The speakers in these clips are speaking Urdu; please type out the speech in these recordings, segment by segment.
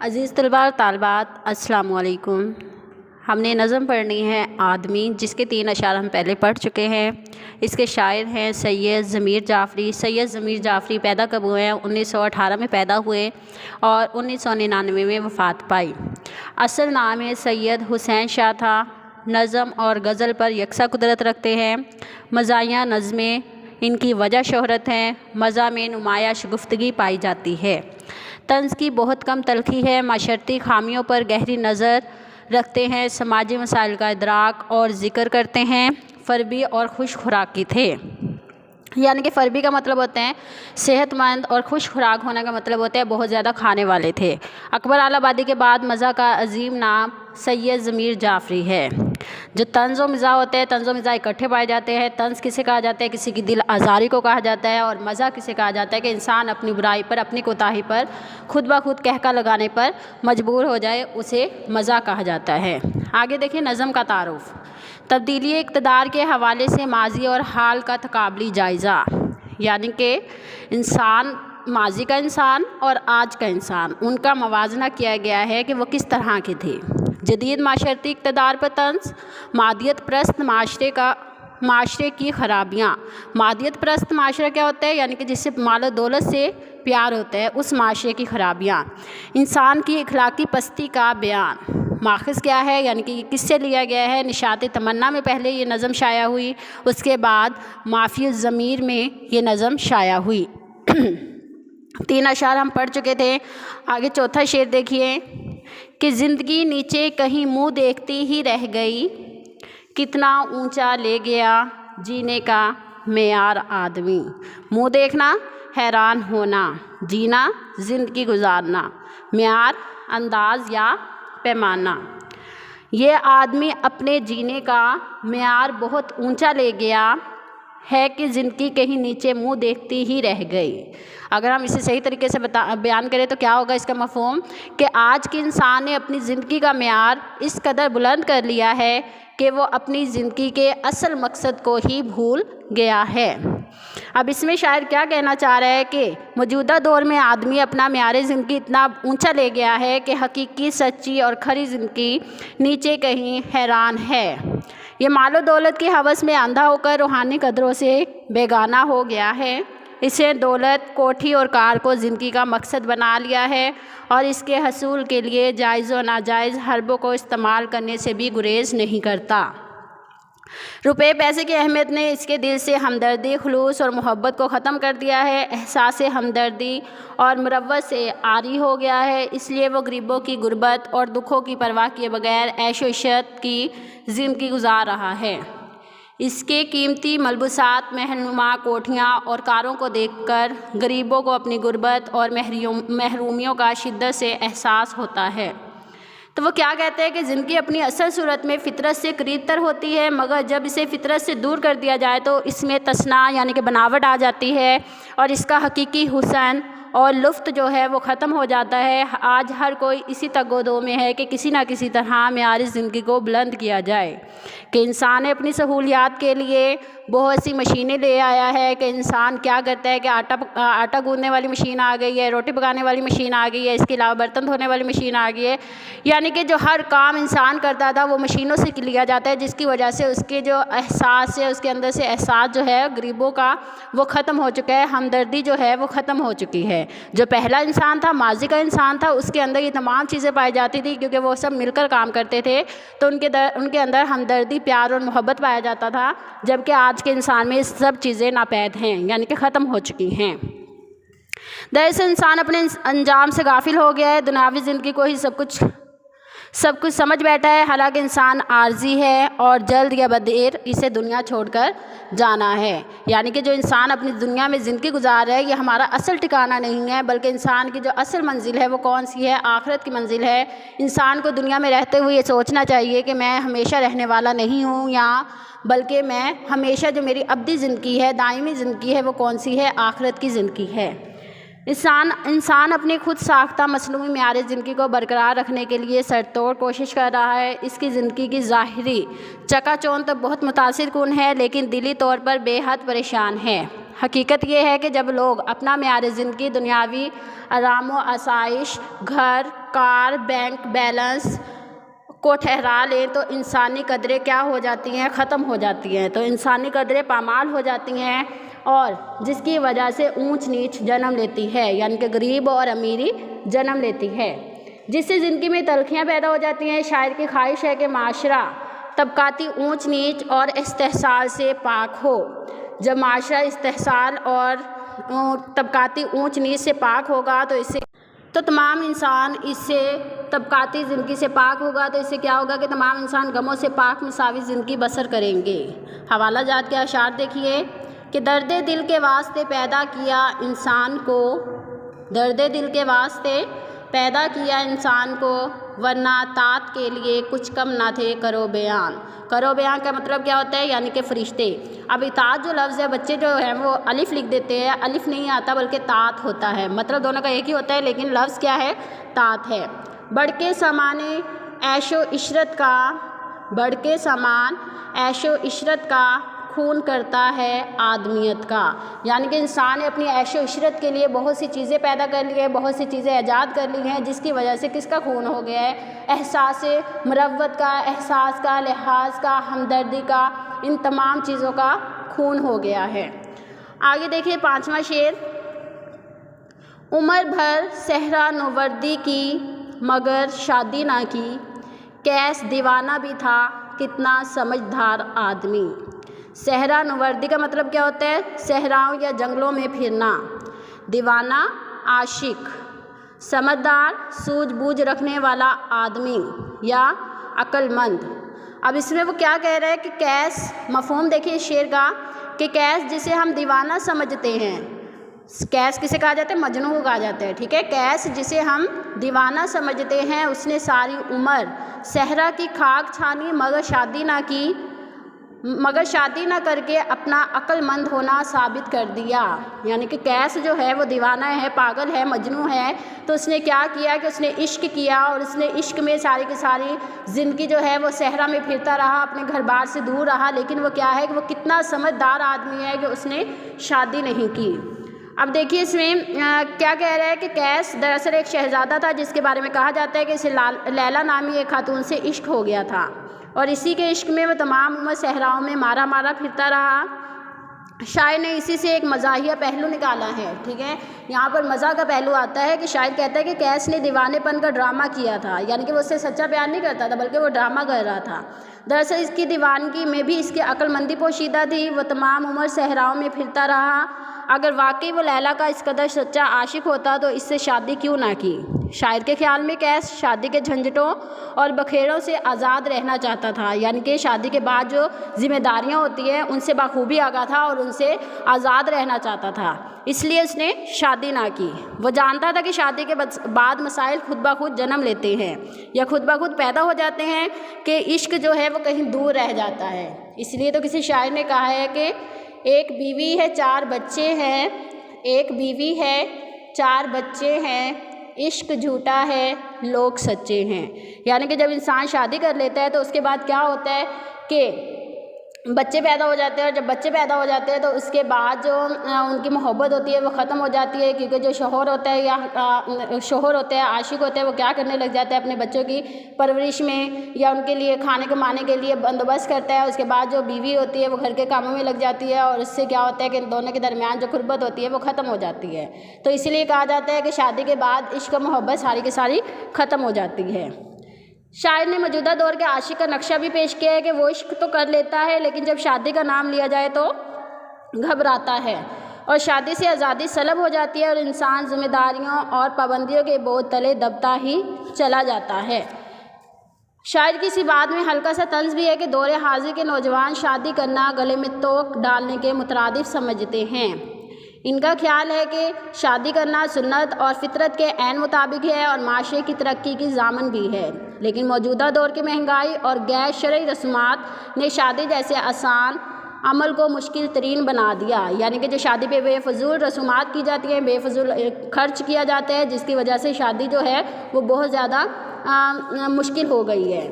عزیز طلباء اور طالبات السلام علیکم۔ ہم نے نظم پڑھنی ہے آدمی، جس کے 3 اشعار ہم پہلے پڑھ چکے ہیں۔ اس کے شاعر ہیں سید ضمیر جعفری۔ سید ضمیر جعفری پیدا کب ہوئے ہیں؟ 1918 میں پیدا ہوئے اور 1999 میں وفات پائی۔ اصل نام ہے سید حسین شاہ تھا۔ نظم اور غزل پر یکساں قدرت رکھتے ہیں۔ مزاحیہ نظمیں ان کی وجہ شہرت ہیں۔ مزاح میں نمایاں شگفتگی پائی جاتی ہے۔ طنز کی بہت کم تلخی ہے۔ معاشرتی خامیوں پر گہری نظر رکھتے ہیں۔ سماجی مسائل کا ادراک اور ذکر کرتے ہیں۔ فربی اور خوش خوراکی تھے، یعنی کہ فربی کا مطلب ہوتے ہیں صحت مند، اور خوش خوراک ہونے کا مطلب ہوتا ہے بہت زیادہ کھانے والے تھے۔ اکبر اعلی آبادی کے بعد مزاح کا عظیم نام سید ضمیر جعفری ہے۔ جو طنز و مزاح ہوتے ہیں، طنز و مزاح اکٹھے پائے جاتے ہیں۔ طنز کسے کہا جاتا ہے؟ کسی کی دل آزاری کو کہا جاتا ہے۔ اور مزاح کسے کہا جاتا ہے؟ کہ انسان اپنی برائی پر، اپنی کوتاہی پر خود بخود قہقہ لگانے پر مجبور ہو جائے، اسے مزاح کہا جاتا ہے۔ آگے دیکھیں نظم کا تعارف۔ تبدیلی اقتدار کے حوالے سے ماضی اور حال کا تقابلی جائزہ، یعنی کہ انسان، ماضی کا انسان اور آج کا انسان، ان کا موازنہ کیا گیا ہے کہ وہ کس طرح کے تھے۔ جدید معاشرتی اقتدار پر طنز، مادیت پرست معاشرے کی خرابیاں۔ مادیت پرست معاشرہ کیا ہوتا ہے؟ یعنی کہ جس سے مال و دولت سے پیار ہوتا ہے، اس معاشرے کی خرابیاں۔ انسان کی اخلاقی پستی کا بیان۔ ماخذ کیا ہے؟ یعنی کہ یہ کس سے لیا گیا ہے؟ نشاط تمنا میں پہلے یہ نظم شائع ہوئی، اس کے بعد معافی الضمیر میں یہ نظم شائع ہوئی۔ 3 اشعار ہم پڑھ چکے تھے۔ آگے چوتھا شعر دیکھیے کہ زندگی نیچے کہیں منہ دیکھتی ہی رہ گئی، کتنا اونچا لے گیا جینے کا معیار آدمی۔ منہ دیکھنا، حیران ہونا، جینا، زندگی گزارنا، معیار انداز یا پیمانہ۔ یہ آدمی اپنے جینے کا معیار بہت اونچا لے گیا ہے کہ زندگی کہیں نیچے منہ دیکھتی ہی رہ گئی۔ اگر ہم اسے صحیح طریقے سے بیان کریں تو کیا ہوگا اس کا مفہوم؟ کہ آج کے انسان نے اپنی زندگی کا معیار اس قدر بلند کر لیا ہے کہ وہ اپنی زندگی کے اصل مقصد کو ہی بھول گیا ہے۔ اب اس میں شاعر کیا کہنا چاہ رہا ہے کہ موجودہ دور میں آدمی اپنا معیار زندگی اتنا اونچا لے گیا ہے کہ حقیقی، سچی اور کھری زندگی نیچے کہیں حیران ہے۔ یہ مال و دولت کی ہوس میں اندھا ہو کر روحانی قدروں سے بیگانہ ہو گیا ہے۔ اسے دولت، کوٹھی اور کار کو زندگی کا مقصد بنا لیا ہے، اور اس کے حصول کے لیے جائز و ناجائز حربوں کو استعمال کرنے سے بھی گریز نہیں کرتا۔ روپے پیسے کی اہمیت نے اس کے دل سے ہمدردی، خلوص اور محبت کو ختم کر دیا ہے۔ احساس ہمدردی اور مروت سے عاری ہو گیا ہے، اس لیے وہ غریبوں کی غربت اور دکھوں کی پرواہ کیے بغیر عیش و عشرت کی زندگی گزار رہا ہے۔ اس کے قیمتی ملبوسات، محل نما کوٹھیاں اور کاروں کو دیکھ کر غریبوں کو اپنی غربت اور محرومیوں کا شدت سے احساس ہوتا ہے۔ تو وہ کیا کہتے ہیں کہ زندگی اپنی اصل صورت میں فطرت سے قریب تر ہوتی ہے، مگر جب اسے فطرت سے دور کر دیا جائے تو اس میں تصنع یعنی کہ بناوٹ آ جاتی ہے، اور اس کا حقیقی حسن اور لطف جو ہے وہ ختم ہو جاتا ہے۔ آج ہر کوئی اسی تگ و دو میں ہے کہ کسی نہ کسی طرح معیار زندگی کو بلند کیا جائے، کہ انسان نے اپنی سہولیات کے لیے بہت سی مشینیں لے آیا ہے، کہ انسان کیا کرتا ہے کہ آٹا گوندنے والی مشین آ گئی ہے، روٹی پکانے والی مشین آ گئی ہے، اس کے علاوہ برتن دھونے والی مشین آ گئی ہے، یعنی کہ جو ہر کام انسان کرتا تھا وہ مشینوں سے لیا جاتا ہے، جس کی وجہ سے اس کے جو احساس ہے، اس کے اندر سے احساس جو ہے غریبوں کا وہ ختم ہو چکا ہے، ہمدردی جو ہے وہ ختم ہو چکی ہے۔ جو پہلا انسان تھا، ماضی کا انسان تھا، اس کے اندر یہ تمام چیزیں پائی جاتی تھی، کیونکہ وہ سب مل کر کام کرتے تھے، تو ان کے اندر ہمدردی، پیار اور محبت پایا جاتا تھا، جبکہ آج کے انسان میں یہ سب چیزیں ناپید ہیں، یعنی کہ ختم ہو چکی ہیں۔ دراصل انسان اپنے انجام سے غافل ہو گیا ہے، دنیاوی زندگی کو ہی سب کچھ سمجھ بیٹھا ہے، حالانکہ انسان عارضی ہے اور جلد یا بدیر اسے دنیا چھوڑ کر جانا ہے۔ یعنی کہ جو انسان اپنی دنیا میں زندگی گزار رہا ہے، یہ ہمارا اصل ٹھکانہ نہیں ہے، بلکہ انسان کی جو اصل منزل ہے وہ کون سی ہے؟ آخرت کی منزل ہے۔ انسان کو دنیا میں رہتے ہوئے یہ سوچنا چاہیے کہ میں ہمیشہ رہنے والا نہیں ہوں، بلکہ میں ہمیشہ جو میری ابدی زندگی ہے، دائمی زندگی ہے، وہ کون سی ہے؟ آخرت کی زندگی ہے۔ انسان اپنی خود ساختہ مصنوعی معیار زندگی کو برقرار رکھنے کے لیے سر توڑ کوشش کر رہا ہے۔ اس کی زندگی کی ظاہری چکا چوند تو بہت متاثر کن ہے، لیکن دلی طور پر بے حد پریشان ہے۔ حقیقت یہ ہے کہ جب لوگ اپنا معیار زندگی دنیاوی آرام و آسائش، گھر، کار، بینک بیلنس کو ٹھہرا لیں تو انسانی قدریں کیا ہو جاتی ہیں؟ ختم ہو جاتی ہیں۔ تو انسانی قدریں پامال ہو جاتی ہیں اور جس کی وجہ سے اونچ نیچ جنم لیتی ہے، یعنی کہ غریب اور امیری جنم لیتی ہے، جس سے زندگی میں تلخیاں پیدا ہو جاتی ہیں۔ شاعر کی خواہش ہے کہ معاشرہ طبقاتی اونچ نیچ اور استحصال سے پاک ہو۔ جب معاشرہ استحصال اور طبقاتی اونچ نیچ سے پاک ہوگا تو تمام انسان اس سے طبقاتی زندگی سے پاک ہوگا، تو اس سے کیا ہوگا کہ تمام انسان غموں سے پاک مساوی زندگی بسر کریں گے۔ حوالہ جات کے اشعار دیکھیے کہ درد دل کے واسطے پیدا کیا انسان کو، درد دل کے واسطے پیدا کیا انسان کو، ورنہ طاعت کے لیے کچھ کم نہ تھے کرو بیان۔ کرو بیان کا مطلب کیا ہوتا ہے؟ یعنی کہ فرشتے۔ اب اطاعت جو لفظ ہے، بچے جو ہیں وہ الف لکھ دیتے ہیں، الف نہیں آتا بلکہ طاعت ہوتا ہے، مطلب دونوں کا ایک ہی ہوتا ہے لیکن لفظ کیا ہے؟ طاعت ہے۔ بڑھ کے سامان عیش و عشرت کا، بڑھ کے سامان عیش و عشرت کا خون کرتا ہے آدمیت کا، یعنی کہ انسان نے اپنی عیش و عشرت کے لیے بہت سی چیزیں پیدا کر لی ہیں، بہت سی چیزیں ایجاد کر لی ہیں، جس کی وجہ سے کس کا خون ہو گیا ہے؟ احساس مروت کا، احساس کا، لحاظ کا، ہمدردی کا، ان تمام چیزوں کا خون ہو گیا ہے۔ آگے دیکھیے 5واں شعر۔ عمر بھر صحرا نوردی کی مگر شادی نہ کی، کیس دیوانہ بھی تھا کتنا سمجھدار آدمی۔ صحرا نوردی کا مطلب کیا ہوتا ہے؟ صحراؤں یا جنگلوں میں پھرنا۔ دیوانہ عاشق، سمجھدار سوجھ بوجھ رکھنے والا آدمی یا عقل مند۔ اب اس میں وہ کیا کہہ رہا ہے کہ کیس، مفہوم دیکھیے اس شعر کا کہ کیس جسے ہم دیوانہ سمجھتے ہیں، کیس کسے کہا جاتا ہے؟ مجنوں کو کہا جاتا ہے، ٹھیک ہے۔ کیس جسے ہم دیوانہ سمجھتے ہیں اس نے ساری عمر صحرا کی خاک چھانی مگر شادی نہ کر کے اپنا عقل مند ہونا ثابت کر دیا۔ یعنی کہ کیس جو ہے وہ دیوانہ ہے، پاگل ہے، مجنوں ہے، تو اس نے کیا کیا کہ اس نے عشق کیا اور اس نے عشق میں ساری کی ساری زندگی جو ہے وہ صحرا میں پھرتا رہا، اپنے گھر بار سے دور رہا، لیکن وہ کیا ہے کہ وہ کتنا سمجھدار آدمی ہے کہ اس نے شادی نہیں کی۔ اب دیکھیے اس میں کیا کہہ رہا ہے کہ کیس دراصل ایک شہزادہ تھا جس کے بارے میں کہا جاتا ہے کہ اسے لیلا نامی ایک خاتون سے عشق ہو گیا تھا، اور اسی کے عشق میں وہ تمام عمر صحراؤں میں مارا پھرتا رہا۔ شاعر نے اسی سے ایک مزاحیہ پہلو نکالا ہے، ٹھیک ہے۔ یہاں پر مزاح کا پہلو آتا ہے کہ شاعر کہتا ہے کہ کیس نے دیوانے پن کا ڈرامہ کیا تھا، یعنی کہ وہ اس سے سچا پیار نہیں کرتا تھا بلکہ وہ ڈرامہ کر رہا تھا۔ دراصل اس کی دیوانگی میں بھی اس کی عقل مندی پوشیدہ تھی، وہ تمام عمر صحراؤں میں پھرتا رہا۔ اگر واقعی وہ لیلا کا اس قدر سچا عاشق ہوتا تو اس سے شادی کیوں نہ کی؟ شاعر کے خیال میں کیس شادی کے جھنجھٹوں اور بکھیروں سے آزاد رہنا چاہتا تھا، یعنی کہ شادی کے بعد جو ذمہ داریاں ہوتی ہیں ان سے بخوبی آگاہ تھا اور ان سے آزاد رہنا چاہتا تھا، اس لیے اس نے شادی نہ کی۔ وہ جانتا تھا کہ شادی کے بعد مسائل خود بخود جنم لیتے ہیں یا خود بخود پیدا ہو جاتے ہیں کہ عشق جو ہے وہ کہیں دور رہ جاتا ہے۔ اس لیے تو کسی شاعر نے کہا ہے کہ ایک بیوی ہے 4 بچے ہیں، ایک بیوی ہے 4 بچے ہیں، عشق جھوٹا ہے لوگ سچے ہیں۔ یعنی کہ جب انسان شادی کر لیتا ہے تو اس کے بعد کیا ہوتا ہے کہ بچے پیدا ہو جاتے ہیں، اور جب بچے پیدا ہو جاتے ہیں تو اس کے بعد جو ان کی محبت ہوتی ہے وہ ختم ہو جاتی ہے، کیونکہ جو شوہر ہوتا ہے یا عاشق ہوتا ہے وہ کیا کرنے لگ جاتا ہے؟ اپنے بچوں کی پرورش میں یا ان کے لیے کھانے کمانے کے لیے بندوبست کرتا ہے۔ اس کے بعد جو بیوی ہوتی ہے وہ گھر کے کاموں میں لگ جاتی ہے، اور اس سے کیا ہوتا ہے کہ ان دونوں کے درمیان جو قربت ہوتی ہے وہ ختم ہو جاتی ہے۔ تو اسی لیے کہا جاتا ہے کہ شادی کے بعد عشق و محبت ساری کی ساری ختم ہو جاتی ہے۔ شاعر نے موجودہ دور کے عاشق کا نقشہ بھی پیش کیا ہے کہ وہ عشق تو کر لیتا ہے لیکن جب شادی کا نام لیا جائے تو گھبراتا ہے، اور شادی سے آزادی سلب ہو جاتی ہے اور انسان ذمہ داریوں اور پابندیوں کے بوجھ تلے دبتا ہی چلا جاتا ہے۔ شاعر کی اسی بات میں ہلکا سا طنز بھی ہے کہ دور حاضر کے نوجوان شادی کرنا گلے میں توک ڈالنے کے مترادف سمجھتے ہیں۔ ان کا خیال ہے کہ شادی کرنا سنت اور فطرت کے عین مطابق ہے اور معاشرے کی ترقی کی ضامن بھی ہے، لیکن موجودہ دور کی مہنگائی اور غیر شرعی رسومات نے شادی جیسے آسان عمل کو مشکل ترین بنا دیا۔ یعنی کہ جو شادی پہ بے فضول رسومات کی جاتی ہیں، بے فضول خرچ کیا جاتا ہے، جس کی وجہ سے شادی جو ہے وہ بہت زیادہ مشکل ہو گئی ہے۔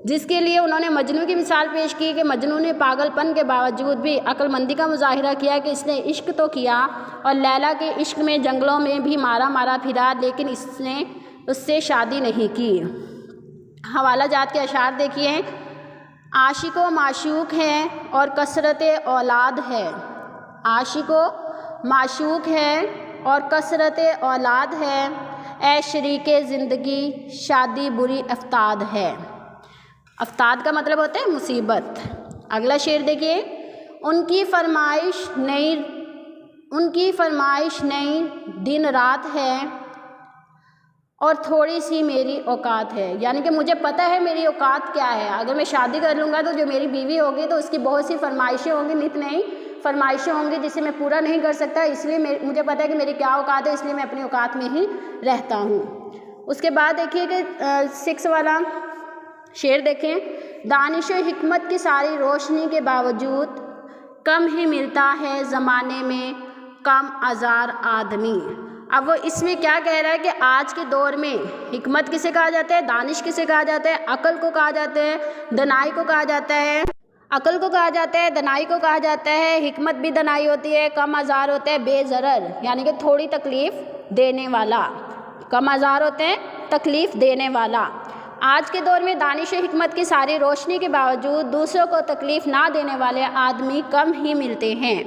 جس کے لیے انہوں نے مجنوں کی مثال پیش کی کہ مجنوں نے پاگل پن کے باوجود بھی عقل مندی کا مظاہرہ کیا کہ اس نے عشق تو کیا اور لیلا کے عشق میں جنگلوں میں بھی مارا پھرا، لیکن اس نے اس سے شادی نہیں کی۔ حوالہ جات کے اشعار دیکھیے، عاشق و معشوق ہے اور کثرت اولاد ہے، عاشق و معشوق ہے اور کثرت اولاد ہے، اے شریک زندگی شادی بری افتاد ہے۔ افتاد کا مطلب ہوتا ہے مصیبت۔ اگلا شعر دیکھیے، ان کی فرمائش نئی دن رات ہے اور تھوڑی سی میری اوقات ہے، یعنی کہ مجھے پتہ ہے میری اوقات کیا ہے، اگر میں شادی کر لوں گا تو جو میری بیوی ہوگی تو اس کی بہت سی فرمائشیں ہوں گی، نت نئی فرمائشیں ہوں گی جسے میں پورا نہیں کر سکتا، اس لیے مجھے پتہ ہے کہ میری کیا اوقات ہے، اس لیے میں اپنی اوقات میں ہی رہتا ہوں۔ اس کے بعد دیکھیے کہ 6 والا شعر دیکھیں، دانش و حکمت کی ساری روشنی کے باوجود کم ہی ملتا ہے زمانے میں کم آزار آدمی۔ اب وہ اس میں کیا کہہ رہا ہے کہ آج کے دور میں حکمت کسے کہا جاتا ہے، دانش کسے کہا جاتا ہے، عقل کو کہا جاتا ہے، دنائی کو کہا جاتا ہے، عقل کو کہا جاتا ہے، دنائی کو کہا جاتا ہے، حکمت بھی دنائی ہوتی ہے، کم آزار ہوتا ہے بے ضرر، یعنی کہ تھوڑی تکلیف دینے والا، کم آزار ہوتے ہیں تکلیف دینے والا۔ آج کے دور میں دانش و حکمت کی ساری روشنی کے باوجود دوسروں کو تکلیف نہ دینے والے آدمی کم ہی ملتے ہیں،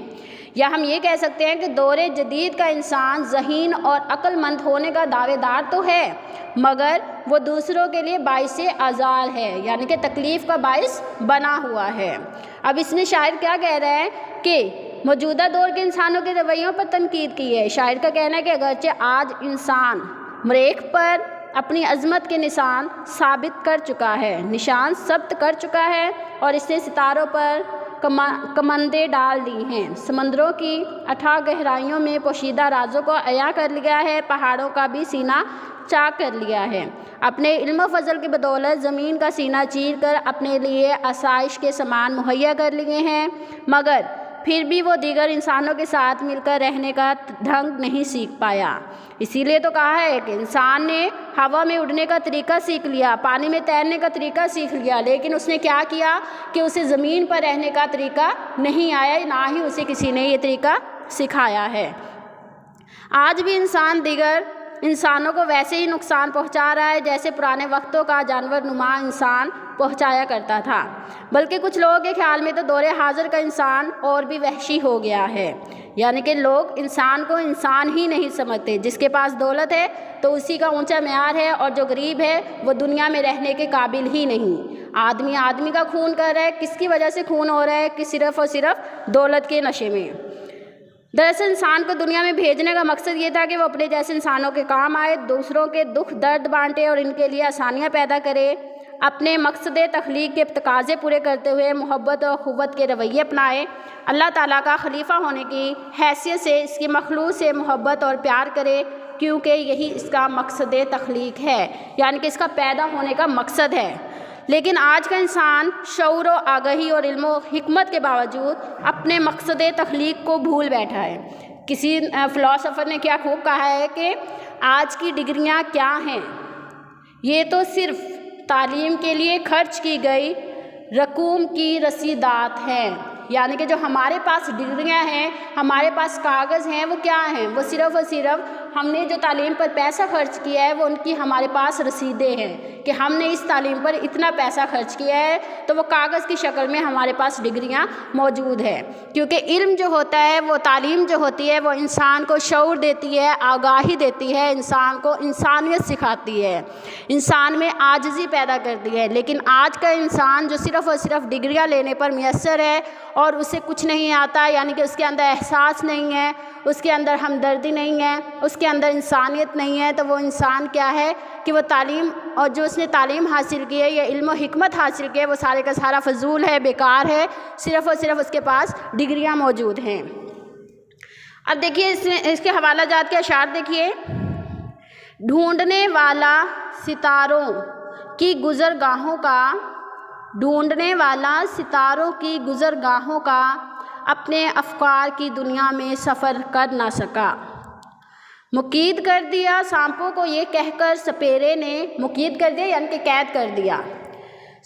یا ہم یہ کہہ سکتے ہیں کہ دور جدید کا انسان ذہین اور عقل مند ہونے کا دعوے دار تو ہے مگر وہ دوسروں کے لیے باعث آزار ہے، یعنی کہ تکلیف کا باعث بنا ہوا ہے۔ اب اس میں شاعر کیا کہہ رہا ہے کہ موجودہ دور کے انسانوں کے رویوں پر تنقید کی ہے۔ شاعر کا کہنا ہے کہ اگرچہ آج انسان مریخ پر اپنی عظمت کے نشان ثابت کر چکا ہے، نشان ثبت کر چکا ہے اور اس نے ستاروں پر کمندیں ڈال دی ہیں، سمندروں کی اتھاہ گہرائیوں میں پوشیدہ رازوں کو عیاں کر لیا ہے، پہاڑوں کا بھی سینہ چاک کر لیا ہے، اپنے علم و فضل کی بدولت زمین کا سینہ چیر کر اپنے لیے آسائش کے سامان مہیا کر لیے ہیں، مگر پھر بھی وہ دیگر انسانوں کے ساتھ مل کر رہنے کا ڈھنگ نہیں سیکھ پایا۔ اسی لیے تو کہا ہے کہ انسان نے ہوا میں اڑنے کا طریقہ سیکھ لیا، پانی میں تیرنے کا طریقہ سیکھ لیا، لیکن اس نے کیا کیا کہ اسے زمین پر رہنے کا طریقہ نہیں آیا، نہ ہی اسے کسی نے یہ طریقہ سکھایا ہے۔ آج بھی انسان دیگر انسانوں کو ویسے ہی نقصان پہنچا رہا ہے جیسے پرانے وقتوں کا جانور نما انسان پہنچایا کرتا تھا، بلکہ کچھ لوگوں کے خیال میں تو دور حاضر کا انسان اور بھی وحشی ہو گیا ہے، یعنی کہ لوگ انسان کو انسان ہی نہیں سمجھتے، جس کے پاس دولت ہے تو اسی کا اونچا معیار ہے اور جو غریب ہے وہ دنیا میں رہنے کے قابل ہی نہیں۔ آدمی کا خون کر رہا ہے، کس کی وجہ سے خون ہو رہا ہے کہ صرف اور صرف دولت کے نشے میں۔ دراصل انسان کو دنیا میں بھیجنے کا مقصد یہ تھا کہ وہ اپنے جیسے انسانوں کے کام آئے، دوسروں کے دکھ درد بانٹے اور ان کے لیے آسانیاں پیدا کرے، اپنے مقصد تخلیق کے تقاضے پورے کرتے ہوئے محبت اور اخوت کے رویے اپنائے، اللہ تعالیٰ کا خلیفہ ہونے کی حیثیت سے اس کی مخلوق سے محبت اور پیار کرے، کیونکہ یہی اس کا مقصد تخلیق ہے، یعنی کہ اس کا پیدا ہونے کا مقصد ہے۔ لیکن آج کا انسان شعور و آگہی اور علم و حکمت کے باوجود اپنے مقصد تخلیق کو بھول بیٹھا ہے۔ کسی فلاسفر نے کیا خوب کہا ہے کہ آج کی ڈگریاں کیا ہیں، یہ تو صرف تعلیم کے لیے خرچ کی گئی رقوم کی رسیدات ہیں، یعنی کہ جو ہمارے پاس ڈگریاں ہیں، ہمارے پاس کاغذ ہیں، وہ کیا ہیں، وہ صرف اور صرف ہم نے جو تعلیم پر پیسہ خرچ کیا ہے وہ ان کی ہمارے پاس رسیدیں ہیں کہ ہم نے اس تعلیم پر اتنا پیسہ خرچ کیا ہے، تو وہ کاغذ کی شکل میں ہمارے پاس ڈگریاں موجود ہیں۔ کیونکہ علم جو ہوتا ہے، وہ تعلیم جو ہوتی ہے، وہ انسان کو شعور دیتی ہے، آگاہی دیتی ہے، انسان کو انسانیت سکھاتی ہے، انسان میں عاجزی پیدا کرتی ہے۔ لیکن آج کا انسان جو صرف اور صرف ڈگریاں لینے پر میسر ہے اور اسے کچھ نہیں آتا، یعنی کہ اس کے اندر احساس نہیں ہے، اس کے اندر ہمدردی نہیں ہے، اس کے اندر انسانیت نہیں ہے، تو وہ انسان کیا ہے کہ وہ تعلیم اور جو اس نے تعلیم حاصل کی ہے یا علم و حکمت حاصل کی ہے وہ سارے کا سارا فضول ہے، بیکار ہے، صرف اور صرف اس کے پاس ڈگریاں موجود ہیں۔ اب دیکھیے اس کے حوالہ جات کے اشعار دیکھیے، ڈھونڈنے والا ستاروں کی گزرگاہوں کا، ڈھونڈنے والا ستاروں کی گزرگاہوں کا اپنے افکار کی دنیا میں سفر کر نہ سکا، مقید کر دیا سانپوں کو یہ کہہ کر سپیرے نے، مقید کر دیا یعنی کہ قید کر دیا،